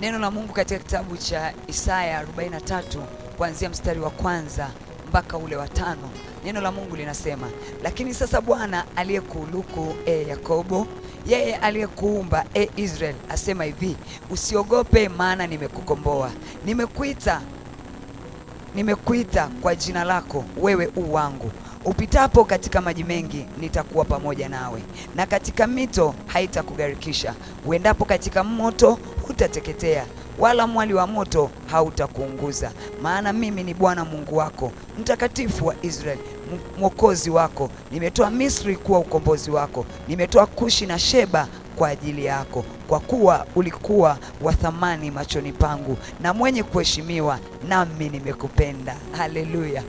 Neno la Mungu katika kitabu cha Isaya 43 kuanzia mstari wa 1 mpaka ule wa 5. Neno la Mungu linasema, lakini sasa Bwana aliyekuuluku Yakobo, yeye aliyekuumba Israel, asema hivi, usiogope, maana nimekukomboa. Nimekuita kwa jina lako, wewe u wangu. Upitapo katika maji mengi, nitakuwa pamoja nawe, na katika mito haitakugharikisha. Uendapo katika moto, hutateketea, wala mwali wa moto hautakuunguza. Maana mimi ni Bwana Mungu wako, mtakatifu wa Israeli, mwokozi wako. Nimetoa Misri kuwa ukombozi wako, nimetoa Kushi na Sheba kwa ajili yako, kwa kuwa ulikuwa wa thamani machoni pangu na mwenye kuheshimiwa, nami nimekupenda. Haleluya.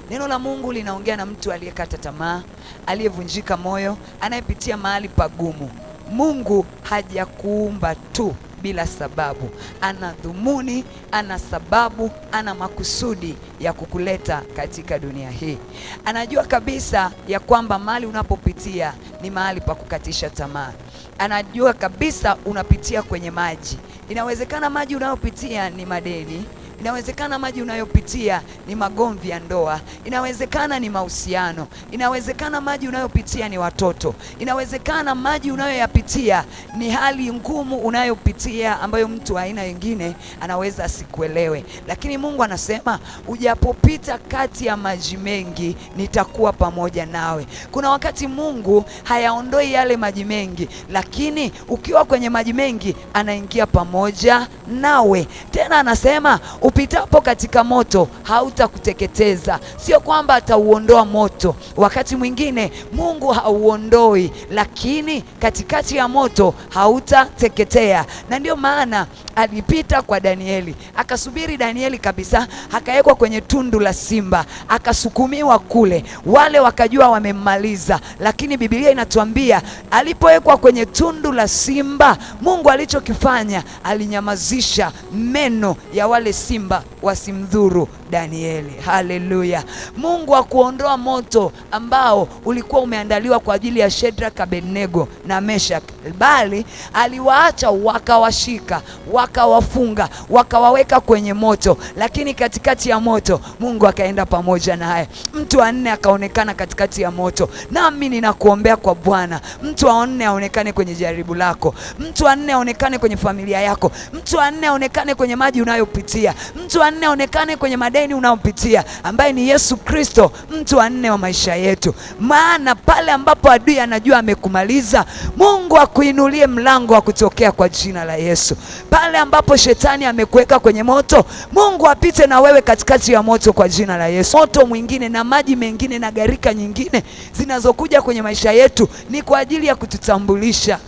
Neno la Mungu linaongea na mtu aliyekata tamaa, aliyevunjika moyo, anayepitia mahali pagumu. Mungu hajakuumba tu bila sababu. Ana dhumuni, ana sababu, ana makusudi ya kukuleta katika dunia hii. Anajua kabisa ya kwamba mahali unapopitia ni mahali pa kukatisha tamaa. Anajua kabisa unapitia kwenye maji. Inawezekana maji unayopitia ni madeni. Inawezekana maji unayopitia ni magomvi ya ndoa. Inawezekana ni mahusiano. Inawezekana maji unayopitia ni watoto. Inawezekana maji unayoyapitia ni hali ngumu unayopitia ambayo mtu aina wengine anaweza asikuelewe. Lakini Mungu anasema, ujapopita kati ya maji mengi, nitakuwa pamoja nawe. Kuna wakati Mungu hayaondoi yale maji mengi, lakini ukiwa kwenye maji mengi anaingia pamoja nawe. Tena anasema, upitapo katika moto hautakuteketeza. Sio kwamba atauondoa moto, wakati mwingine Mungu hauondoi, lakini katikati ya moto hautateketea. Na ndio maana alipita kwa Danieli, akasubiri Danieli kabisa, akawekwa kwenye tundu la simba, akasukumiwa kule, wale wakajua wamemmaliza. Lakini Biblia inatuambia alipowekwa kwenye tundu la simba, Mungu alichokifanya, alinyamazisha meno ya wale simba wasimdhuru Danieli. Haleluya. Mungu hakuondoa moto ambao ulikuwa umeandaliwa kwa ajili ya Shadraka, Abednego na Meshach, bali aliwaacha wakawashika, wakawafunga, wakawaweka kwenye moto. Lakini katikati ya moto Mungu akaenda pamoja naye. Mtu wa 4 akaonekana katikati ya moto. Nami ninakuombea kwa Bwana, mtu wa 4 aonekane kwenye jaribu lako. Mtu wa 4 aonekane kwenye familia yako. Mtu wa 4 aonekane kwenye maji unayopitia. Mtu wa 4 aonekane kwenye madeni unayopitia, ambaye ni Yesu Kristo, mtu wa 4 wa maisha yetu. Maana pale ambapo adui anajua amekumaliza, Mungu akuinulie mlango wa kutokea kwa jina la Yesu. Pale ambapo shetani amekuweka kwenye moto, Mungu apite na wewe katikati ya moto kwa jina la Yesu. Moto mwingine na maji mengine na gharika nyingine zinazokuja kwenye maisha yetu ni kwa ajili ya kututambulisha.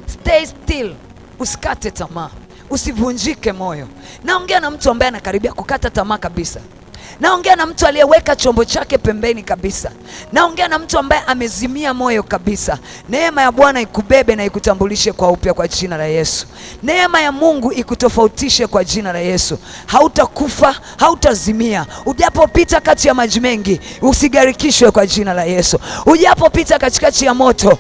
Stay still, usikate tamaa, usivunjike moyo. Naongea na mtu ambaye anakaribia kukata tamaa kabisa. Naongea na mtu aliyeweka chombo chake pembeni kabisa. Naongea na mtu ambaye amezimia moyo kabisa. Neema ya Bwana ikubebe na ikutambulishe kwa upya kwa jina la Yesu. Neema ya Mungu ikutofautishe kwa jina la Yesu. Hautakufa, hautazimia. Ujapopita kati ya maji mengi, usigarikishwe kwa jina la Yesu. Ujapopita katikati ya moto,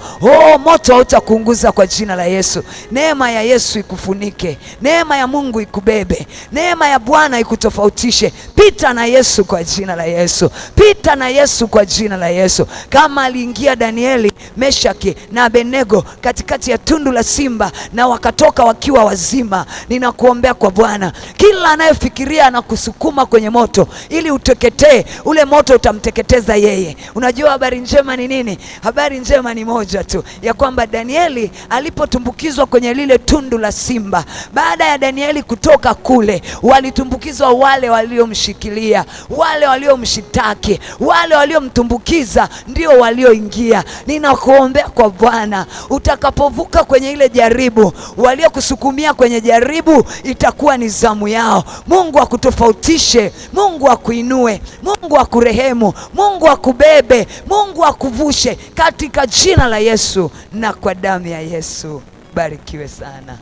moto hautakuunguza kwa jina la Yesu. Neema ya Yesu ikufunike. Neema ya Mungu ikubebe. Neema ya Bwana ikutofautishe. Pita na Yesu kwa jina la Yesu. Pita na Yesu kwa jina la Yesu. Kama aliingia Danieli, Meshaki na Abednego katikati ya tundu la simba na wakatoka wakiwa wazima, ninakuombea kwa Bwana, kila anayefikiria anakusukuma kwenye moto ili uteketee, ule moto utamteketeza yeye. Unajua habari njema ni nini? Habari njema ni moja tu, ya kwamba Danieli alipotumbukizwa kwenye lile tundu la simba, baada ya Danieli kutoka kule, walitumbukizwa wale waliomshikilia, wale waliomshitaki, wale waliomtumbukiza ndio walioingia. Ninakuombea kwa Bwana, utakapovuka kwenye ile jaribu, waliokusukumia kwenye jaribu itakuwa ni zamu yao. Mungu akutofautishe, Mungu akuinue, Mungu akurehemu, Mungu akubebe, Mungu akuvushe katika jina la Yesu na kwa damu ya Yesu. Barikiwe sana.